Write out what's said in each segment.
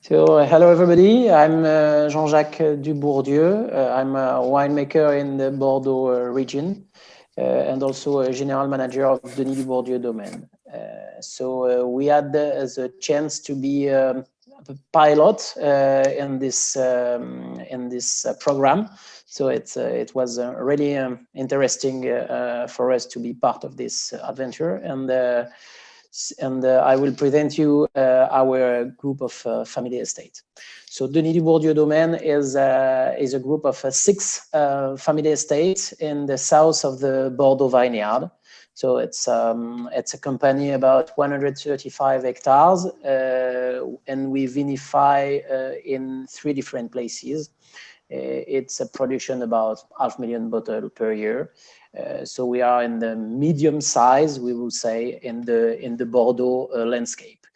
So, hello everybody, I'm Jean-Jacques Dubourdieu. I'm a winemaker in the Bordeaux region and also a general manager of Denis Dubourdieu domain. We had the chance to be a pilot in this program. So it was really interesting for us to be part of this adventure, and I will present you our group of family estates. So Denis Dubourdieu domain is a group of 6 family estates in the south of the Bordeaux Vineyard. So it's a company about 135 hectares, and we vinify in 3 different places. It's a production about 500,000 bottles per year. So we are in the medium size, we will say, in the Bordeaux landscape.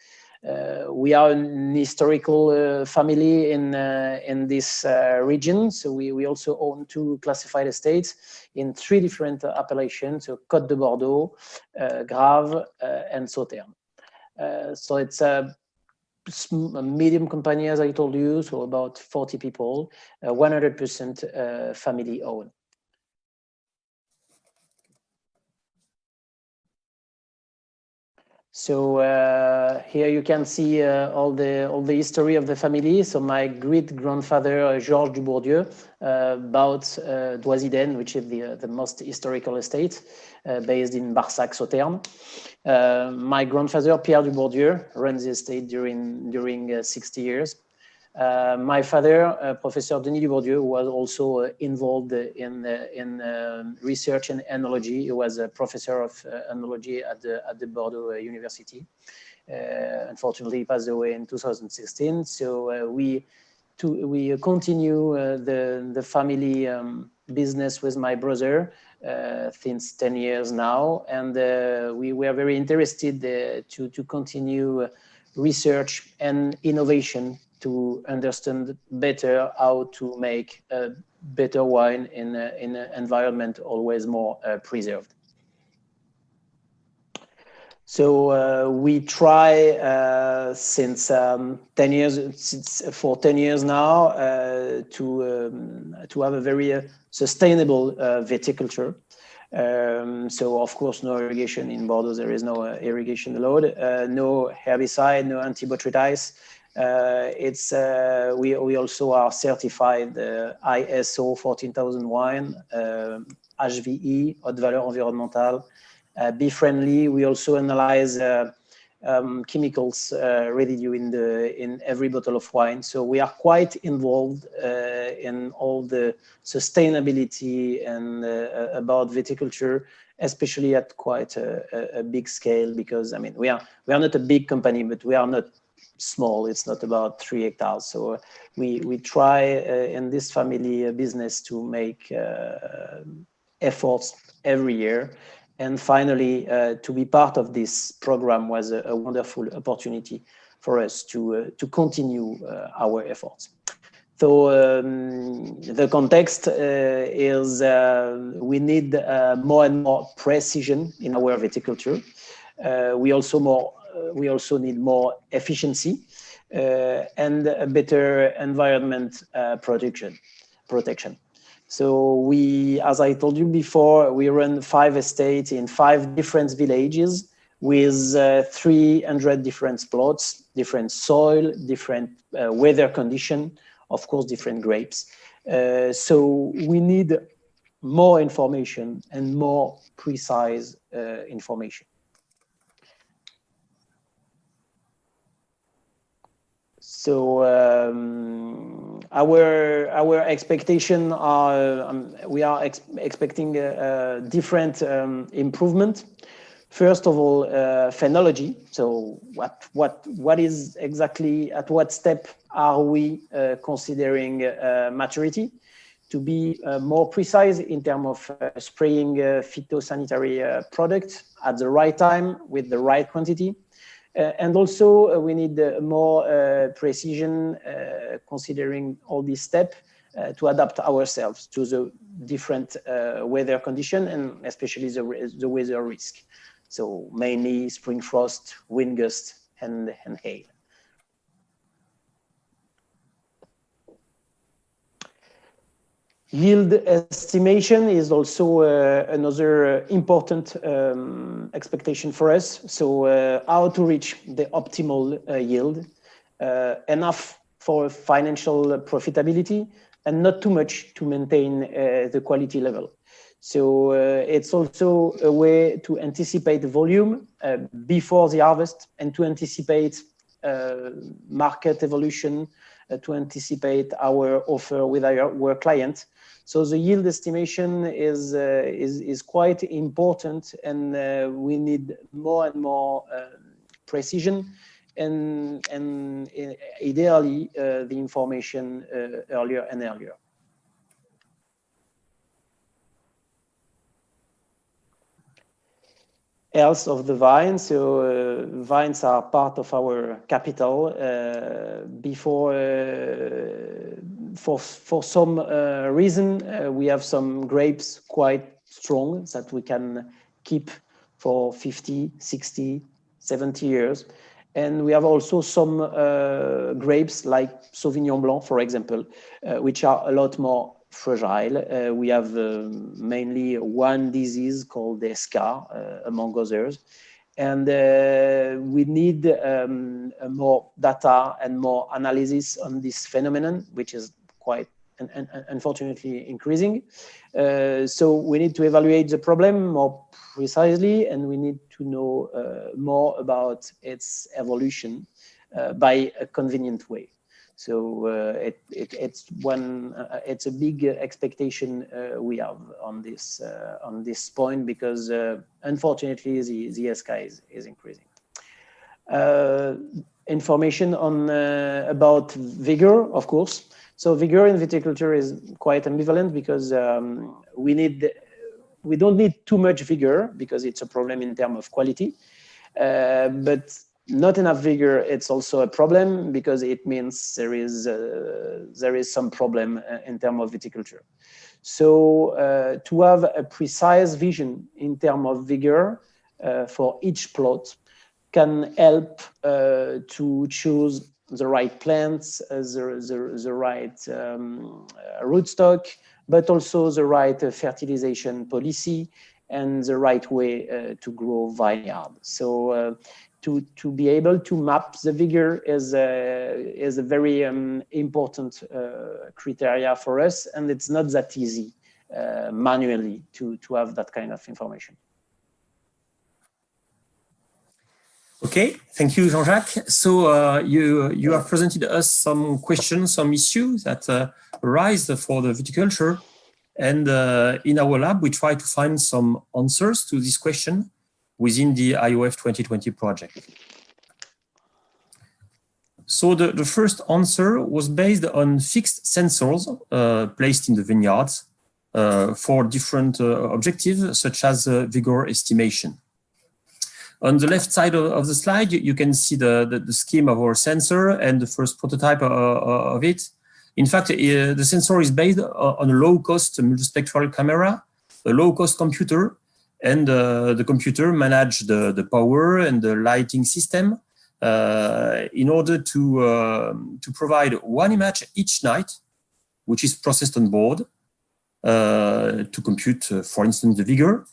We are an historical family in this region. So we also own 2 classified estates in 3 different appellations, so Côte de Bordeaux, Grave, and Sauternes. So it's a medium company, as I told you, so about 40 people, 100% family owned. So here you can see all the history of the family. So my great grandfather Georges Dubourdieu bought Doisiden, which is the most historical estate based in Barsac, Sauternes. My grandfather Pierre Dubourdieu runs the estate during 60 years. My father, Professor Denis Dubourdieu, was also involved in research and enology. He was a professor of enology at the Bordeaux University. Unfortunately, he passed away in 2016. So we continue the family business with my brother since 10 years now, and we were very interested to continue research and innovation to understand better how to make a better wine in an environment always more preserved. So we try since 10 years now to have a very sustainable viticulture. So of course, no irrigation in Bordeaux. There is no irrigation allowed. No herbicide, no antibotrytis. We also are certified ISO 14000 wine, HVE, haute valeur environnementale, bee friendly. We also analyze chemicals residue in every bottle of wine. So we are quite involved in all the sustainability and about viticulture, especially at quite a big scale, because I mean we are not a big company, but we are not small. It's not about 3 hectares. So we try in this family business to make efforts every year. And finally, to be part of this program was a wonderful opportunity for us to continue our efforts. So the context is we need more and more precision in our viticulture. We also need more efficiency and a better environment protection. So we, as I told you before, we run 5 estates in 5 different villages with 300 different plots, different soil, different weather condition, of course, different grapes. So we need more information and more precise information. So our expectation are we are expecting a different improvement. First of all, phenology. So what is exactly, at what step are we considering maturity? To be more precise in terms of spraying phytosanitary product at the right time with the right quantity. And also we need more precision considering all these steps to adapt ourselves to the different weather condition and especially the weather risk. So mainly spring frost, wind gust, and hail. Yield estimation is also another important expectation for us. So how to reach the optimal yield, enough for financial profitability and not too much to maintain the quality level. So it's also a way to anticipate the volume before the harvest and to anticipate market evolution, to anticipate our offer with our client. So the yield estimation is quite important, and we need more and more precision and ideally the information earlier and earlier. Health of the vine. So vines are part of our capital. For some reason, we have some grapes quite strong that we can keep for 50, 60, 70 years. And we have also some grapes like Sauvignon Blanc, for example, which are a lot more fragile. We have mainly one disease called the SCAR, among others. And we need more data and more analysis on this phenomenon, which is quite unfortunately increasing. So we need to evaluate the problem more precisely, and we need to know more about its evolution by a convenient way. So it's a big expectation we have on this point, because unfortunately the SK is increasing. Information on about vigor, of course. So vigor in viticulture is quite ambivalent, because we don't need too much vigor because it's a problem in terms of quality, but not enough vigor, it's also a problem because it means there is some problem in terms of viticulture. So to have a precise vision in terms of vigor for each plot can help to choose the right plants, the right rootstock, but also the right fertilization policy and the right way to grow vineyard. So to be able to map the vigor is a very important criteria for us, and it's not that easy manually to have that kind of information. Okay, thank you, Jean-Jacques. So you have presented us some questions, some issues that arise for the viticulture, and in our lab we try to find some answers to this question within the IOF 2020 project. So the first answer was based on fixed sensors placed in the vineyards for different objectives, such as vigor estimation. On the left side of the slide, you can see the scheme of our sensor and the first prototype of it. In fact, the sensor is based on a low-cost multispectral camera, a low-cost computer, and the computer manages the power and the lighting system in order to provide one image each night, which is processed on board to compute, for instance, the vigor.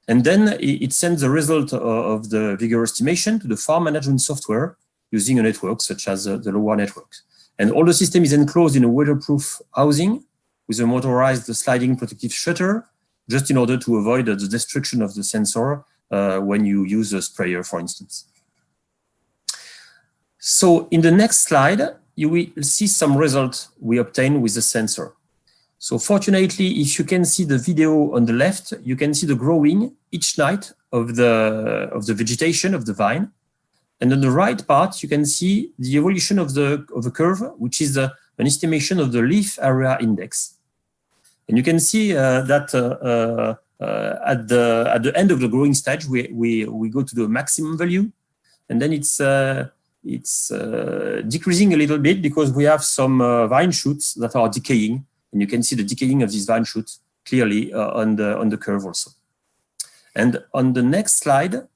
And then it sends the result of the vigor estimation to the farm management software using a network such as the LoWa network. And all the system is enclosed in a weatherproof housing with a motorized sliding protective shutter, just in order to avoid the destruction of the sensor when you use a sprayer, for instance. So in the next slide, you will see some results we obtained with the sensor. So fortunately, if you can see the video on the left, you can see the growing each night of the vegetation of the vine. And on the right part, you can see the evolution of the curve, which is an estimation of the leaf area index. And you can see that at the end of the growing stage, we go to the maximum value, and then it's decreasing a little bit because we have some vine shoots that are decaying, and you can see the decaying of these vine shoots clearly on the curve also. And on the next slide,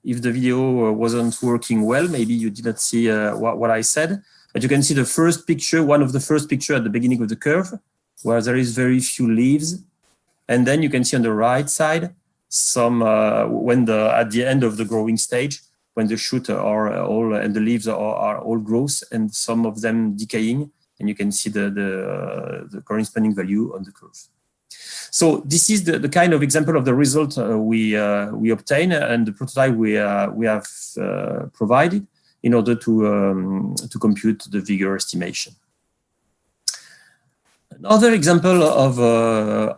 if the video wasn't working well, maybe you did not see what I said, but you can see the first picture, one of the first pictures at the beginning of the curve. where there is very few leaves. And then you can see on the right side, some at the end of the growing stage, when the shoots are all and the leaves are all gross and some of them decaying, and you can see the corresponding value on the curve. So this is the kind of example of the result we obtain, and the prototype we have provided in order to compute the vigour estimation. Another example of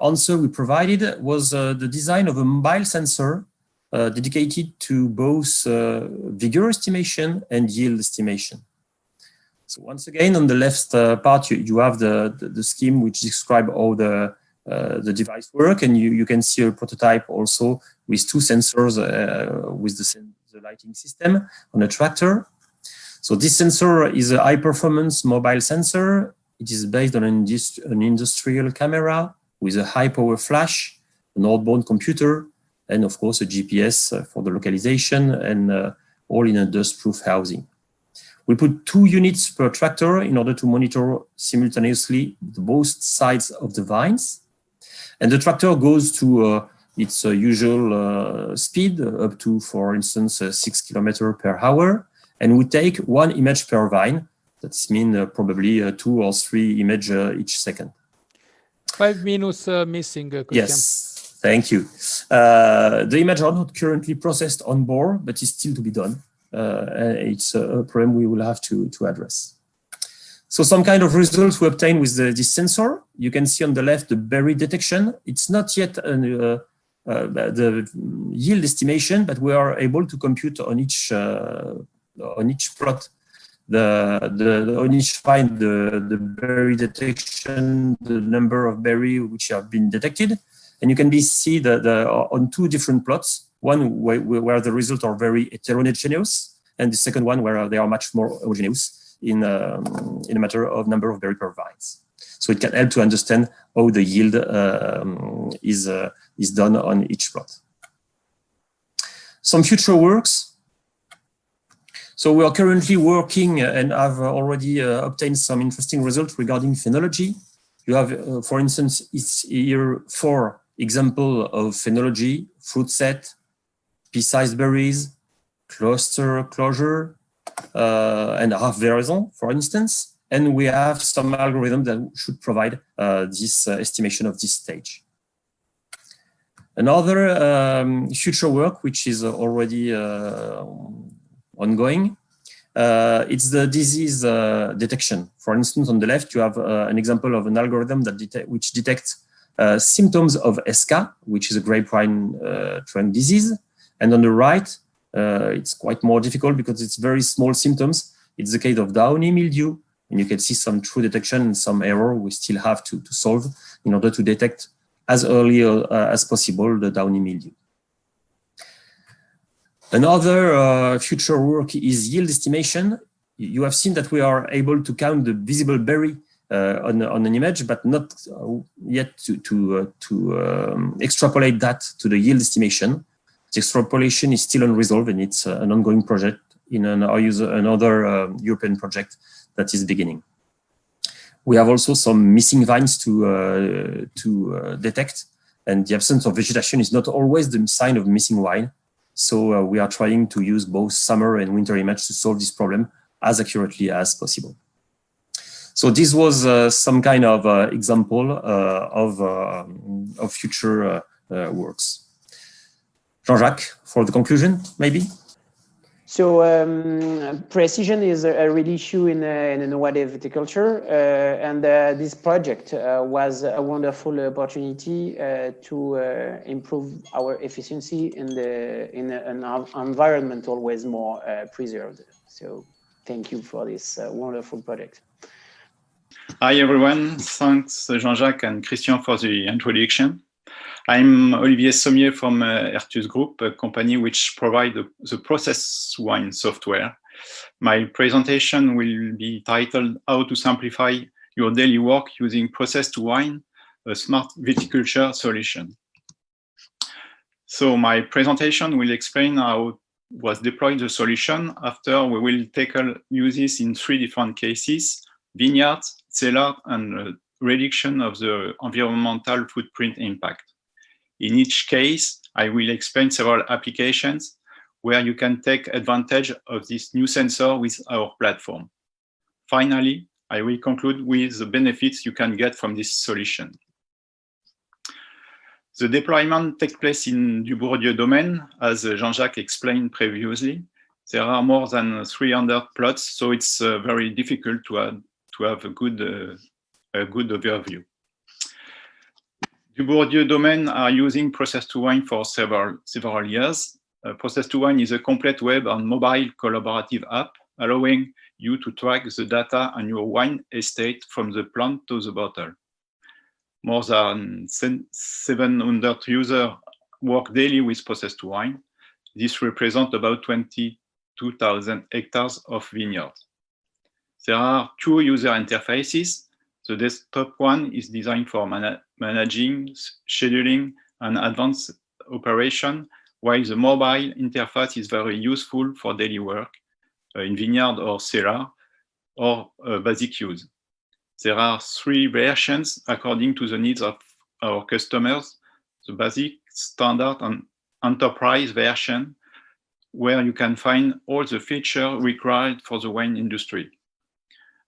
answer we provided was the design of a mobile sensor dedicated to both vigour estimation and yield estimation. So once again, on the left part, you have the scheme which describes how the device work, and you can see a prototype also with two sensors with the lighting system on a tractor. So this sensor is a high-performance mobile sensor. It is based on an industrial camera with a high-power flash, an outboard computer, and of course a GPS for the localization, and all in a dust-proof housing. We put 2 units per tractor in order to monitor simultaneously both sides of the vines. And the tractor goes to its usual speed, up to, for instance, 6 kilometers per hour. And we take 1 image per vine. That means probably 2 or 3 images each second. 5 minutes missing, Christian. Yes, thank you. The images are not currently processed on board, but it's still to be done. It's a problem we will have to address. So some kind of results we obtain with this sensor. You can see on the left the berry detection. It's not yet the yield estimation, but we are able to compute on each plot on each vine the berry detection, the number of berry which have been detected, and you can see on 2 different plots. One where the results are very heterogeneous, and the second one where they are much more homogeneous in a matter of number of berry per vines. So it can help to understand how the yield is done on each plot. Some future works. So we are currently working and have already obtained some interesting results regarding phenology. You have, for instance, here 4 examples of phenology: fruit set, pea-sized berries, cluster closure, and half veraison, for instance. And we have some algorithm that should provide this estimation of this stage. Another future work, which is already ongoing, it's the disease detection. For instance, on the left, you have an example of an algorithm which detects symptoms of ESCA, which is a grapevine trunk disease. And on the right, it's quite more difficult because it's very small symptoms. It's the case of downy mildew, and you can see some true detection and some error we still have to solve in order to detect as early as possible the downy mildew. Another future work is yield estimation. You have seen that we are able to count the visible berry on an image, but not yet to extrapolate that to the yield estimation. The extrapolation is still unresolved, and it's an ongoing project in another European project that is beginning. We have also some missing vines to detect, and the absence of vegetation is not always the sign of missing vine. So we are trying to use both summer and winter images to solve this problem as accurately as possible. So this was some kind of example of future works. Jean-Jacques, for the conclusion, maybe? So precision is a real issue in innovative viticulture, and this project was a wonderful opportunity to improve our efficiency in an environment always more preserved. So thank you for this wonderful project. Hi everyone, thanks Jean-Jacques and Christian for the introduction. I'm Olivier Sommier from ERTUS Group, a company which provides the process wine software. My presentation will be titled How to Simplify Your Daily Work Using Process to Wine, a Smart Viticulture Solution. So my presentation will explain how was deployed the solution. After we will tackle uses in 3 different cases: vineyards, cellar, and reduction of the environmental footprint impact. In each case, I will explain several applications where you can take advantage of this new sensor with our platform. Finally, I will conclude with the benefits you can get from this solution. The deployment takes place in Dubourdieu domain, as Jean-Jacques explained previously. There are more than 300 plots, so it's very difficult to have a good overview. Dubourdieu domain are using Process2Wine for several years. Process2Wine is a complete web and mobile collaborative app, allowing you to track the data on your wine estate from the plant to the bottle. More than 700 users work daily with Process2Wine. This represents about 22,000 hectares of vineyards. There are two user interfaces. The desktop one is designed for managing, scheduling, and advanced operation, while the mobile interface is very useful for daily work in vineyard or cellar, or basic use. There are three versions according to the needs of our customers: the basic, standard, and enterprise version, where you can find all the features required for the wine industry.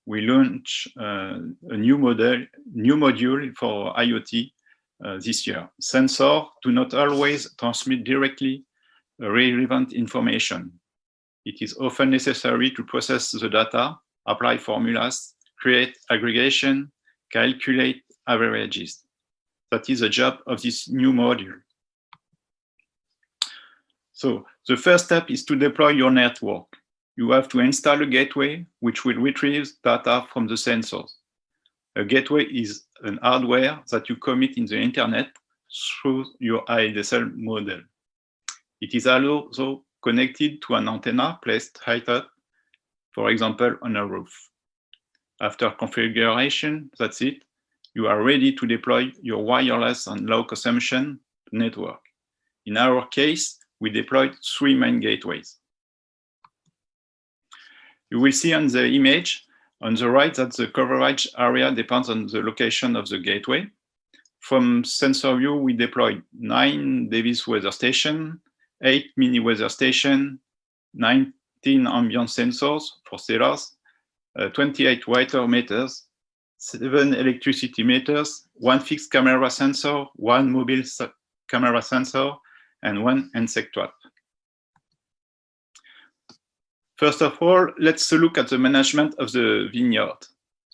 We launch a new module for IoT this year. Sensors do not always transmit directly relevant information. It is often necessary to process the data, apply formulas, create aggregation, calculate averages. That is the job of this new module. So the first step is to deploy your network. You have to install a gateway which will retrieve data from the sensors. A gateway is an hardware that you commit in the internet through your ADSL model. It is also connected to an antenna placed high up, for example, on a roof. After configuration, that's it. You are ready to deploy your wireless and low consumption network. In our case, we deployed 3 main gateways. You will see on the image on the right that the coverage area depends on the location of the gateway. From sensor view, we deployed 9 Davis weather stations, 8 mini weather stations, 19 ambient sensors for cellars, 28 water meters, 7 electricity meters, 1 fixed camera sensor, 1 mobile camera sensor, and 1 insect trap. First of all, let's look at the management of the vineyard.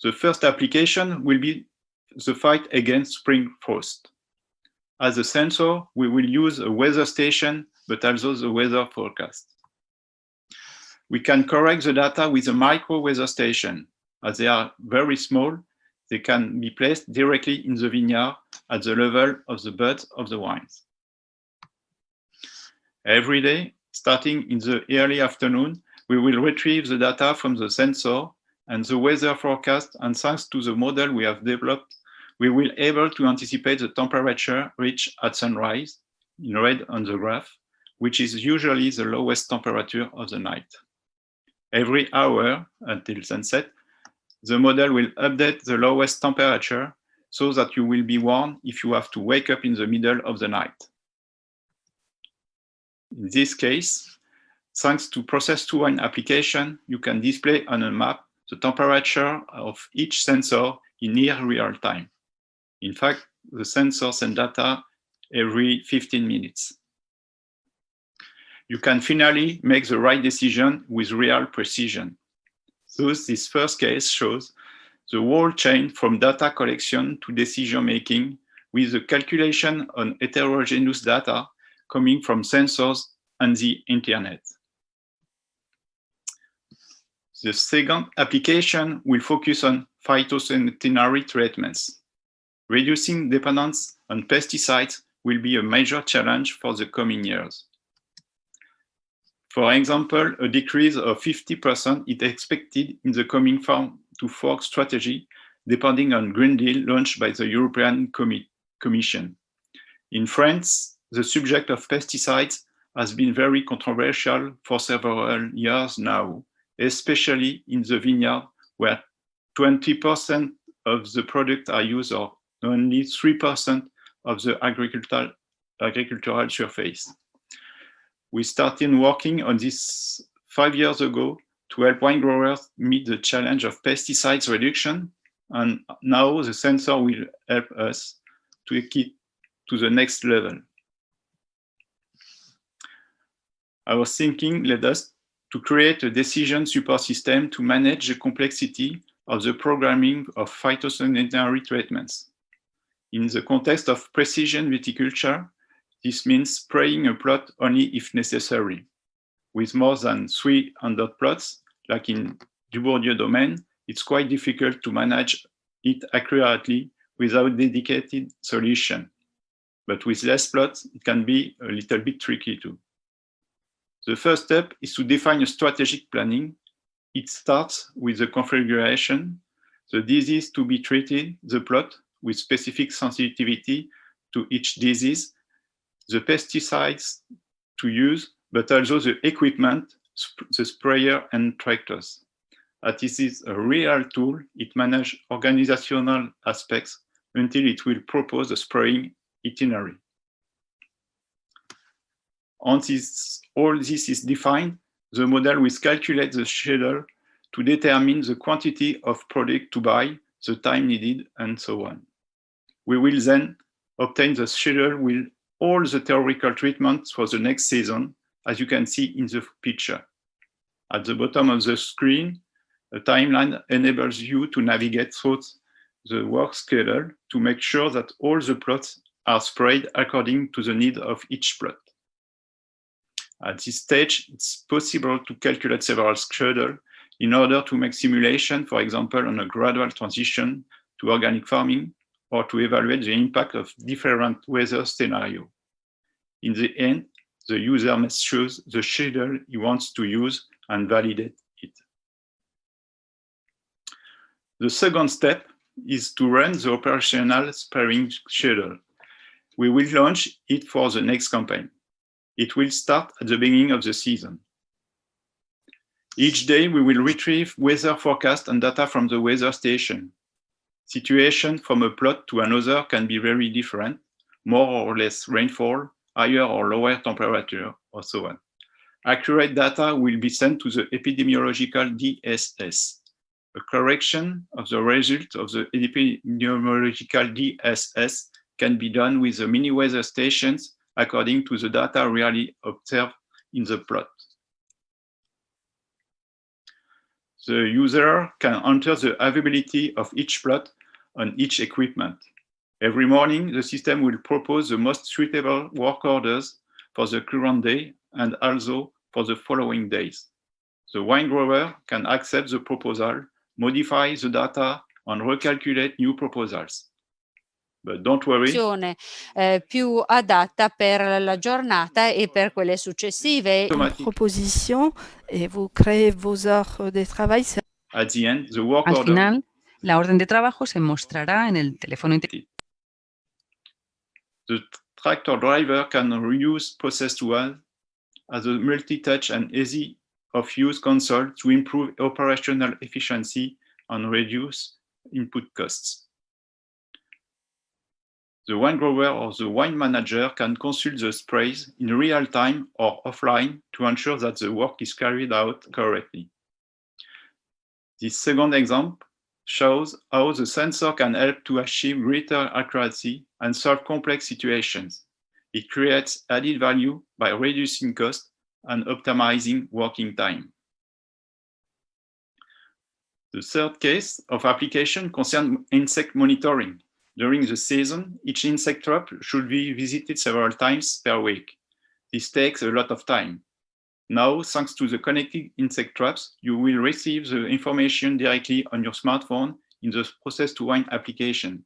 The first application will be the fight against spring frost. As a sensor, we will use a weather station, but also the weather forecast. We can correct the data with a micro weather station. As they are very small, they can be placed directly in the vineyard at the level of the buds of the wines. Every day, starting in the early afternoon, we will retrieve the data from the sensor and the weather forecast, and thanks to the model we have developed, we will be able to anticipate the temperature reached at sunrise, in red on the graph, which is usually the lowest temperature of the night. Every hour until sunset, the model will update the lowest temperature so that you will be warned if you have to wake up in the middle of the night. In this case, thanks to Process2Wine application, you can display on a map the temperature of each sensor in near real time. In fact, the sensors send data every 15 minutes. You can finally make the right decision with real precision. Thus, this first case shows the whole chain from data collection to decision making with the calculation on heterogeneous data coming from sensors and the internet. The second application will focus on phytosanitary treatments. Reducing dependence on pesticides will be a major challenge for the coming years. For example, a decrease of 50% is expected in the coming farm to fork strategy, depending on Green Deal launched by the European Commission. In France, the subject of pesticides has been very controversial for several years now, especially in the vineyard, where 20% of the product are used or only 3% of the agricultural surface. We started working on this 5 years ago to help wine growers meet the challenge of pesticides reduction, and now the sensor will help us to take it to the next level. Our thinking led us to create a decision support system to manage the complexity of the programming of phytosanitary treatments. In the context of precision viticulture, this means spraying a plot only if necessary. With more than 300 plots, like in Dubourdieu domain, it's quite difficult to manage it accurately without dedicated solution. But with less plots, it can be a little bit tricky too. The first step is to define a strategic planning. It starts with the configuration, the disease to be treated, the plot with specific sensitivity to each disease, the pesticides to use, but also the equipment, the sprayer and tractors. As this is a real tool, it manages organizational aspects until it will propose a spraying itinerary. Once all this is defined, the model will calculate the schedule to determine the quantity of product to buy, the time needed, and so on. We will then obtain the schedule with all the theoretical treatments for the next season, as you can see in the picture. At the bottom of the screen, a timeline enables you to navigate through the work schedule to make sure that all the plots are sprayed according to the need of each plot. At this stage, it's possible to calculate several schedules in order to make simulation, for example, on a gradual transition to organic farming, or to evaluate the impact of different weather scenarios. In the end, the user must choose the schedule he wants to use and validate it. The second step is to run the operational spraying schedule. We will launch it for the next campaign. It will start at the beginning of the season. Each day, we will retrieve weather forecast and data from the weather station. Situation from a plot to another can be very different, more or less rainfall, higher or lower temperature, or so on. Accurate data will be sent to the epidemiological DSS. A correction of the result of the epidemiological DSS can be done with the mini weather stations according to the data really observed in the plot. The user can enter the availability of each plot on each equipment. Every morning, the system will propose the most suitable work orders for the current day and also for the following days. The wine grower can accept the proposal, modify the data, and recalculate new proposals. But don't worry. Più adatta per la giornata e per quelle successive. Une proposition et vous créez vos heures de travail. At the end, the work Al order. final, la orden de trabajo se mostrará en el teléfono inteligente. The tractor driver can reuse process tools as a multi-touch and easy of use console to improve operational efficiency and reduce input costs. The wine grower or the wine manager can consult the sprays in real time or offline to ensure that the work is carried out correctly. This second example shows how the sensor can help to achieve greater accuracy and solve complex situations. It creates added value by reducing cost and optimizing working time. The third case of application concerns insect monitoring. During the season, each insect trap should be visited several times per week. This takes a lot of time. Now, thanks to the connected insect traps, you will receive the information directly on your smartphone in the process to wine application.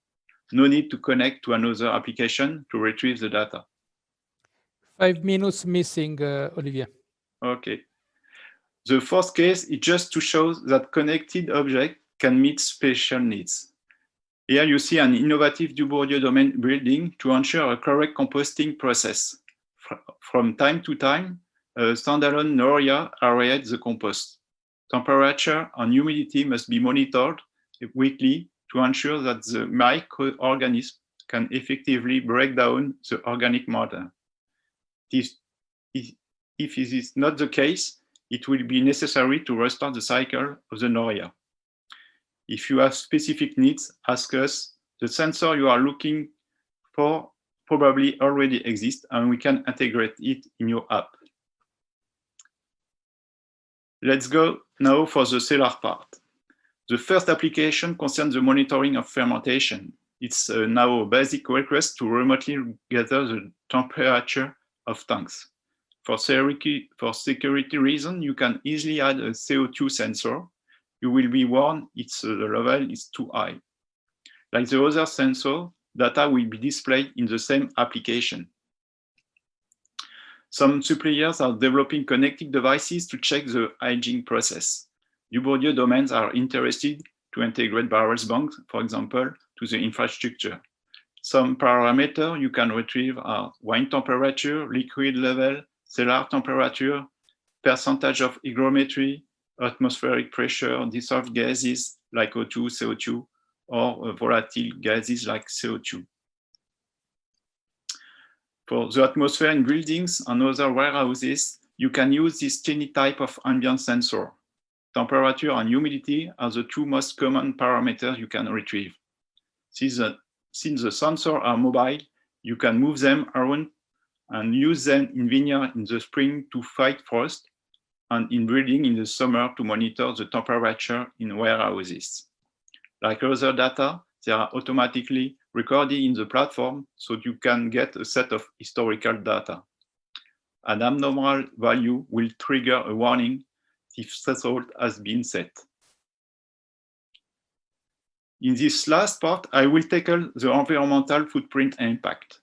No need to connect to another application to retrieve the data. 5 minutes missing, Olivier. Okay. The fourth case is just to show that connected objects can meet special needs. Here you see an innovative Dubourdieu domain building to ensure a correct composting process. From time to time, a standalone area aerates the compost. Temperature and humidity must be monitored weekly to ensure that the microorganism can effectively break down the organic matter. If it is not the case, it will be necessary to restart the cycle of the NORIA. If you have specific needs, ask us. The sensor you are looking for probably already exists, and we can integrate it in your app. Let's go now for the cellar part. The first application concerns the monitoring of fermentation. It's now a basic request to remotely gather the temperature of tanks. For security reasons, you can easily add a CO2 sensor. You will be warned if the level is too high. Like the other sensor, data will be displayed in the same application. Some suppliers are developing connected devices to check the aging process. Dubourdieu domains are interested to integrate barrels banks, for example, to the infrastructure. Some parameters you can retrieve are wine temperature, liquid level, cellar temperature, percentage of hygrometry, atmospheric pressure, dissolved gases like O2, CO2, or volatile gases like CO2. For the atmosphere in buildings and other warehouses, you can use this tiny type of ambient sensor. Temperature and humidity are the two most common parameters you can retrieve. Since the sensors are mobile, you can move them around and use them in vineyard in the spring to fight frost, and in building in the summer to monitor the temperature in warehouses. Like other data, they are automatically recorded in the platform, so you can get a set of historical data. An abnormal value will trigger a warning if threshold has been set. In this last part, I will tackle the environmental footprint impact.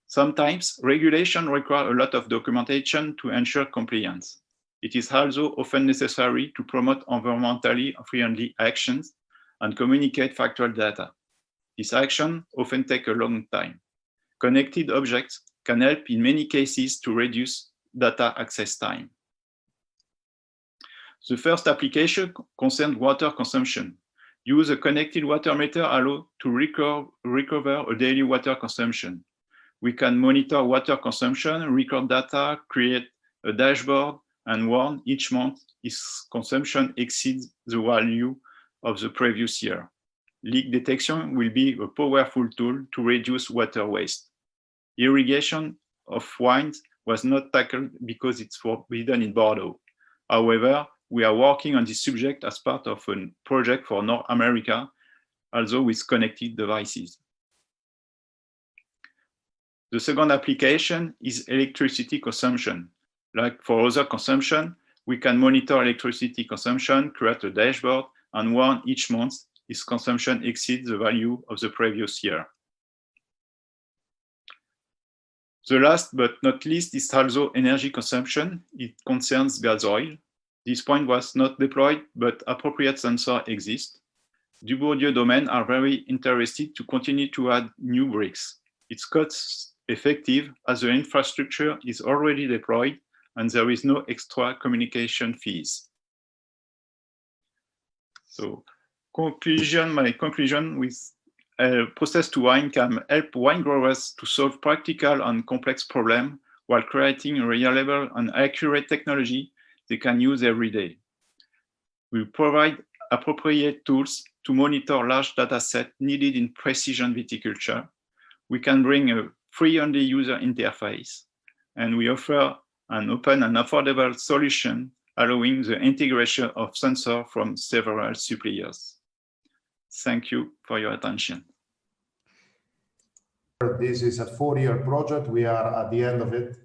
Sometimes regulation requires a lot of documentation to ensure compliance. It is also often necessary to promote environmentally friendly actions and communicate factual data. This action often takes a long time. Connected objects can help in many cases to reduce data access time. The first application concerns water consumption. Use a connected water meter allows to recover a daily water consumption. We can monitor water consumption, record data, create a dashboard, and warn each month if consumption exceeds the value of the previous year. Leak detection will be a powerful tool to reduce water waste. Irrigation of wines was not tackled because it's forbidden in Bordeaux. However, we are working on this subject as part of a project for North America, also with connected devices. The second application is electricity consumption. Like for other consumption, we can monitor electricity consumption, create a dashboard, and warn each month if consumption exceeds the value of the previous year. The last but not least is also energy consumption. It concerns gas oil. This point was not deployed, but appropriate sensors exist. Dubourdieu domain are very interested to continue to add new bricks. It's cost effective as the infrastructure is already deployed and there is no extra communication fees. So my conclusion with process to wine can help wine growers to solve practical and complex problems while creating a reliable and accurate technology they can use every day. We provide appropriate tools to monitor large data sets needed in precision viticulture. We can bring a free-only user interface, and we offer an open and affordable solution allowing the integration of sensors from several suppliers. Thank you for your attention. This is a 4-year project. We are at the end of it.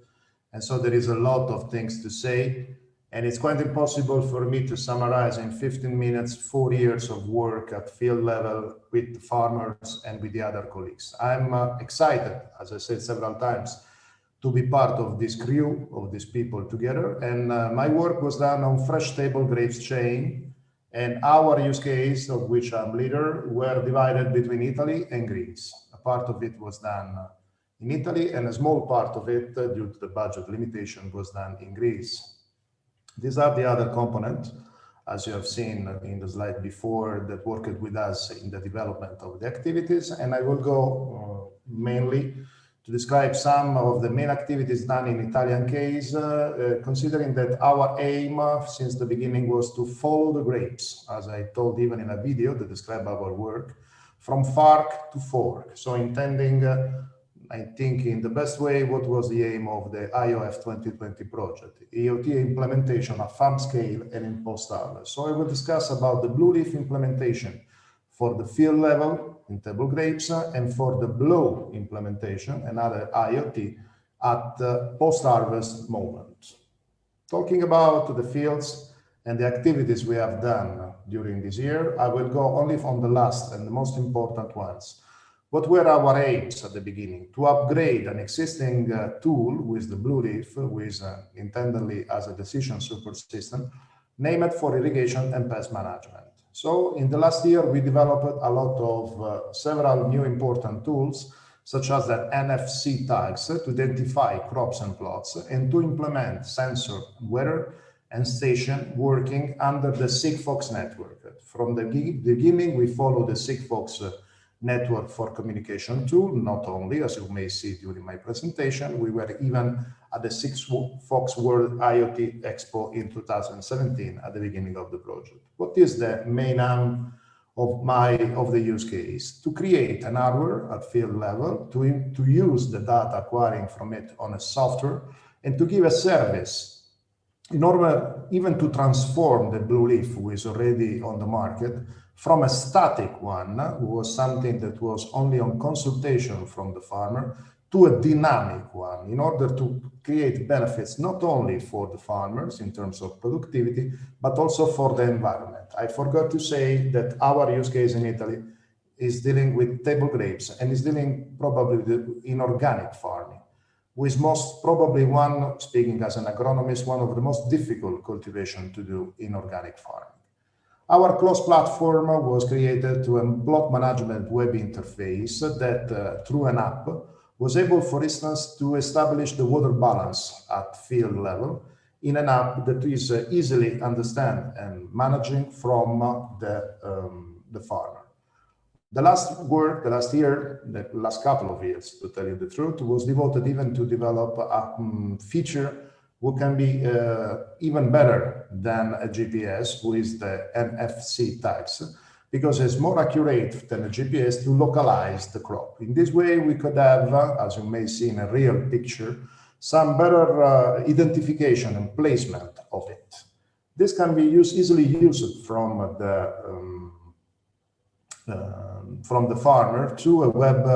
And so there is a lot of things to say. And it's quite impossible for me to summarize in 15 minutes 4 years of work at field level with farmers and with the other colleagues. I'm excited, as I said several times, to be part of this crew of these people together. And my work was done on fresh table grapes chain. And our use case, of which I'm leader, were divided between Italy and Greece. A part of it was done in Italy, and a small part of it, due to the budget limitation, was done in Greece. These are the other components. as you have seen in the slide before, that worked with us in the development of the activities. And I will go mainly to describe some of the main activities done in Italian case, considering that our aim since the beginning was to follow the grapes, as I told even in a video to describe our work, from fork to fork. So intending, I think in the best way, what was the aim of the IOF 2020 project, IoT implementation at farm scale and in post-harvest. So I will discuss about the blue leaf implementation for the field level in table grapes and for the blow implementation and other IoT at the post-harvest moment. Talking about the fields and the activities we have done during this year, I will go only on the last and the most important ones. What were our aims at the beginning? To upgrade an existing tool with the blue leaf, with intendedly as a decision support system, named for irrigation and pest management. So in the last year, we developed a lot of several new important tools, such as the NFC tags to identify crops and plots and to implement sensor weather and station working under the Sigfox network. From the beginning, we follow the Sigfox network for communication tool, not only, as you may see during my presentation, we were even at the Sigfox World IoT Expo in 2017 at the beginning of the project. What is the main aim of the use case? To create an hardware at field level, to use the data acquiring from it on a software, and to give a service in order even to transform the blue leaf, who is already on the market, from a static one, who was something that was only on consultation from the farmer, to a dynamic one, in order to create benefits not only for the farmers in terms of productivity, but also for the environment. I forgot to say that our use case in Italy is dealing with table grapes and is dealing probably with inorganic farming, with most probably one, speaking as an agronomist, one of the most difficult cultivation to do in organic farming. Our closed platform was created to a plot management web interface that through an app was able, for instance, to establish the water balance at field level in an app that is easily understand and managing from the farmer. The last work, the last year, the last couple of years, to tell you the truth, was devoted even to develop a feature who can be even better than a GPS, who is the NFC tags, because it's more accurate than a GPS to localize the crop. In this way, we could have, as you may see in a real picture, some better identification and placement of it. This can be easily used from the farmer to a web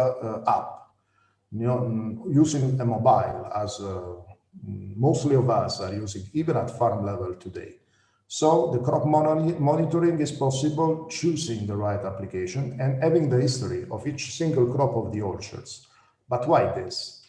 app, using a mobile, as mostly of us are using even at farm level today. So the crop monitoring is possible, choosing the right application and having the history of each single crop of the orchards. But why this?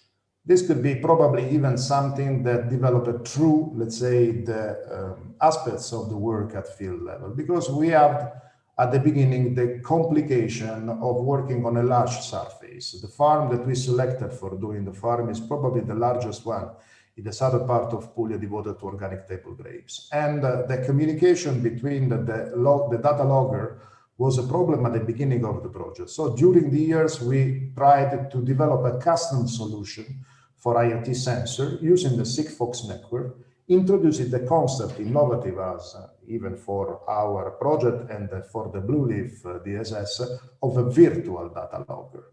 This could be probably even something that developed through, let's say, the aspects of the work at field level, because we have at the beginning the complication of working on a large surface. The farm that we selected for doing the farm is probably the largest one in the southern part of Puglia devoted to organic table grapes. And the communication between the data logger was a problem at the beginning of the project. So during the years, we tried to develop a custom solution for IoT sensor using the Sigfox network, introducing the concept innovative as even for our project and for the Blue Leaf DSS of a virtual data logger.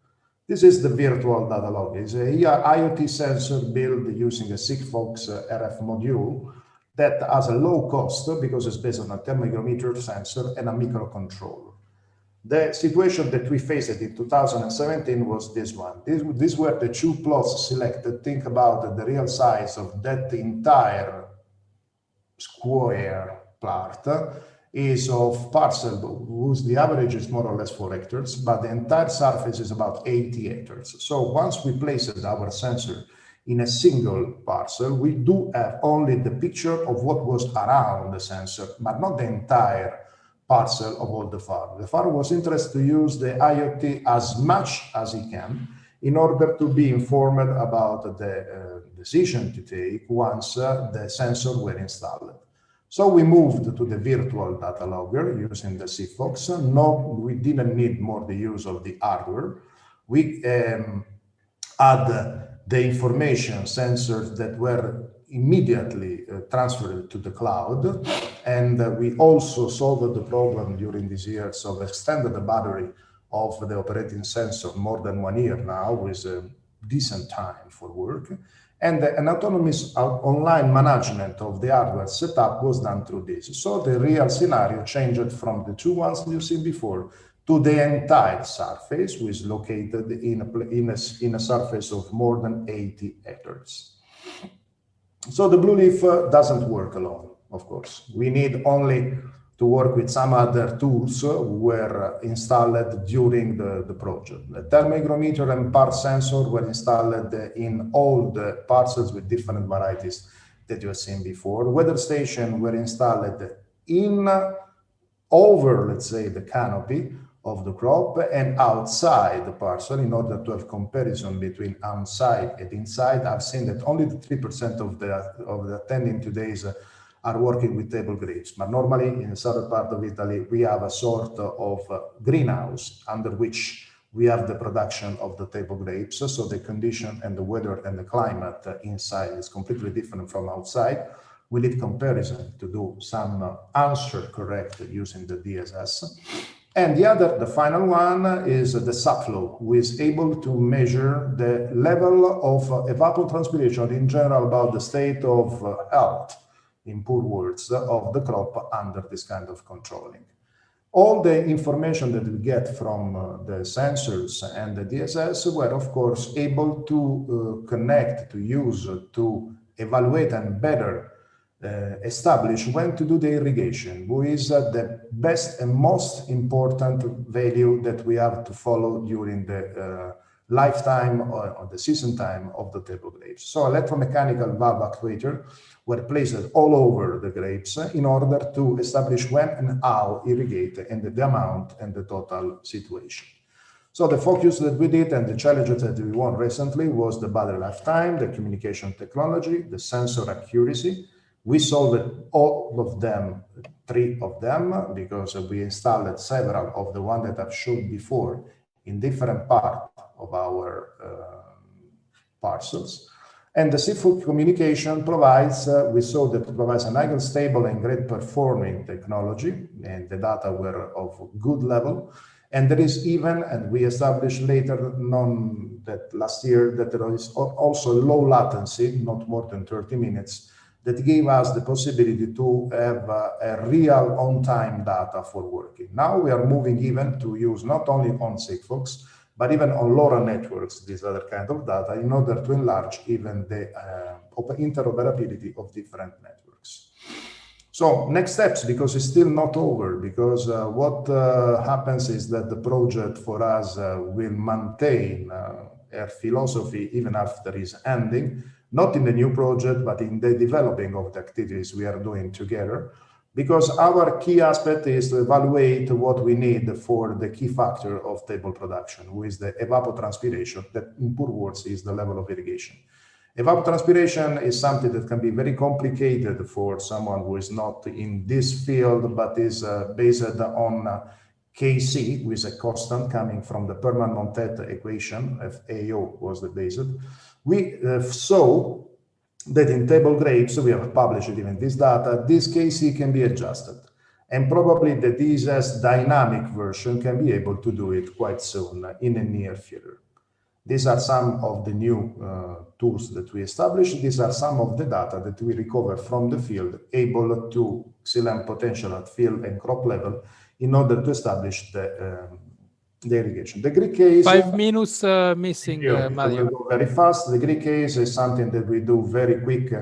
This is the virtual data log. It's an IoT sensor built using a Sigfox RF module that has a low cost because it's based on a thermohygrometer sensor and a microcontroller. The situation that we faced in 2017 was this one. These were the two plots selected. Think about the real size of that entire square part is of parcel whose the average is more or less 4 hectares, but the entire surface is about 80 hectares. So once we placed our sensor in a single parcel, we do have only the picture of what was around the sensor, but not the entire parcel of all the farm. The farmer was interested to use the IoT as much as he can in order to be informed about the decision to take once the sensor were installed. So we moved to the virtual data logger using the Sigfox. No, we didn't need more the use of the hardware. We add the information sensors that were immediately transferred to the cloud. And we also solved the problem during these years of extended the battery of the operating sensor more than 1 year now with a decent time for work. And an autonomous online management of the hardware setup was done through this. So the real scenario changed from the two ones you see before to the entire surface, which is located in a surface of more than 80 hectares. So the Blue Leaf doesn't work alone, of course. We need only to work with some other tools were installed during the project. The thermohygrometer and part sensor were installed in all the parcels with different varieties that you have seen before. Weather station were installed in over, let's say, the canopy of the crop and outside the parcel in order to have comparison between outside and inside. I've seen that only the 3% of the attending today's are working with table grapes, but normally in the southern part of Italy, we have a sort of greenhouse under which we have the production of the table grapes. So the condition and the weather and the climate inside is completely different from outside. We need comparison to do some answer correct using the DSS. And the final one is the subflow, who is able to measure the level of evapotranspiration in general about the state of health, in poor words, of the crop under this kind of controlling. All the information that we get from the sensors and the DSS were, of course, able to connect, to use, to evaluate and better establish when to do the irrigation, which is the best and most important value that we have to follow during the lifetime or the season time of the table grapes. So electromechanical valve actuator were placed all over the grapes in order to establish when and how irrigate and the amount and the total situation. So the focus that we did and the challenges that we won recently was the battery lifetime, the communication technology, the sensor accuracy. We solved all of them, 3 of them, because we installed several of the ones that I've shown before in different parts of our parcels. And the seafood communication provides, we saw that it provides an highly stable and great performing technology, and the data were of good level. And there is even, and we established later on that last year, that there is also low latency, not more than 30 minutes, that gave us the possibility to have a real on-time data for working. Now we are moving even to use not only on Sigfox, but even on LoRa networks, this other kind of data, in order to enlarge even the interoperability of different networks. So next steps, because it's still not over, because what happens is that the project for us will maintain our philosophy even after it's ending, not in the new project, but in the developing of the activities we are doing together, because our key aspect is to evaluate what we need for the key factor of table production, which is the evapotranspiration, that in poor words is the level of irrigation. Evapotranspiration is something that can be very complicated for someone who is not in this field, but is based on Kc, which is a constant coming from the Perman-Montet equation, FAO was the basis. We saw that in table grapes, we have published even this data, this Kc can be adjusted. And probably the DSS dynamic version can be able to do it quite soon in the near future. These are some of the new tools that we established. These are some of the data that we recover from the field, able to select potential at field and crop level in order to establish the irrigation. The Greek case... 5 minutes missing, Mario. We'll go very fast. The Greek case is something that we do very quick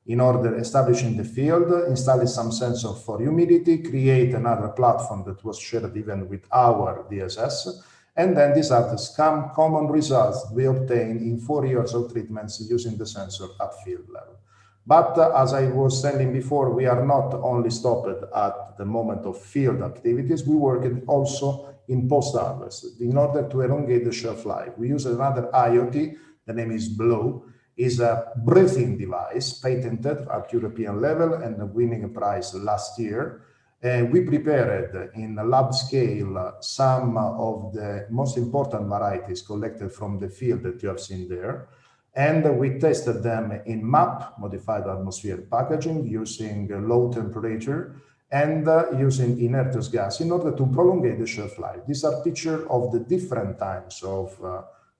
in order establishing the field, installing some sensor for humidity, create another platform that was shared even with our DSS. And then these are the common results we obtained in 4 years of treatments using the sensor at field level. But as I was saying before, we are not only stopped at the moment of field activities, we work also in post-harvest in order to elongate the shelf life. We use another IoT, the name is Blow, is a breathing device patented at European level and winning a prize last year. We prepared in a lab scale some of the most important varieties collected from the field that you have seen there. And we tested them in MAP, modified atmosphere packaging, using low temperature and using inertious gas in order to prolong the shelf life. These are pictures of the different types of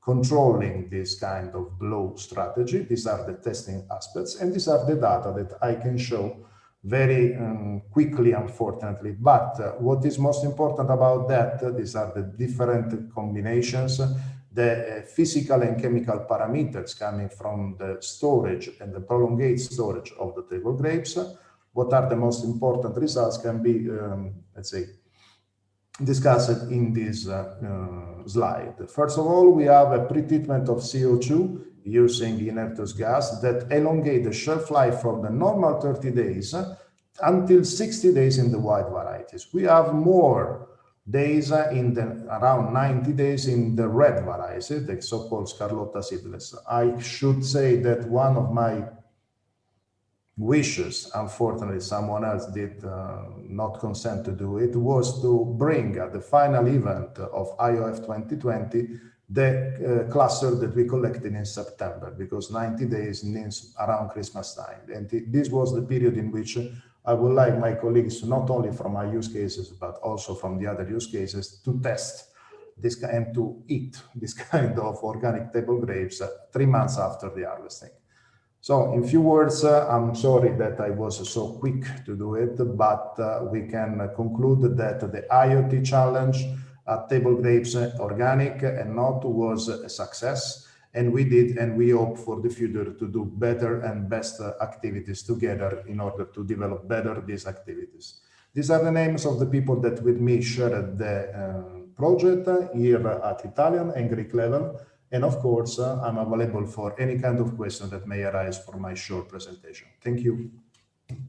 controlling this kind of blow strategy. These are the testing aspects, and these are the data that I can show very quickly, unfortunately. But what is most important about that, these are the different combinations, the physical and chemical parameters coming from the storage and the prolonged storage of the table grapes. What are the most important results can be, let's say, discussed in this slide. First of all, we have a pre-treatment of CO2 using inertious gas that elongate the shelf life from the normal 30 days until 60 days in the white varieties. We have more days in the around 90 days in the red varieties, the so-called Scarlotta seedless. I should say that one of my wishes, unfortunately someone else did not consent to do it, was to bring at the final event of IOF 2020 the cluster that we collected in September, because 90 days means around Christmas time. And this was the period in which I would like my colleagues, not only from my use cases, but also from the other use cases, to test this and to eat this kind of organic table grapes 3 months after the harvesting. So in few words, I'm sorry that I was so quick to do it, but we can conclude that the IoT challenge at table grapes organic and not was a success, and we did, and we hope for the future to do better and best activities together in order to develop better these activities. These are the names of the people that with me shared the project here at Italian and Greek level. And of course, I'm available for any kind of question that may arise for my short presentation. Thank you.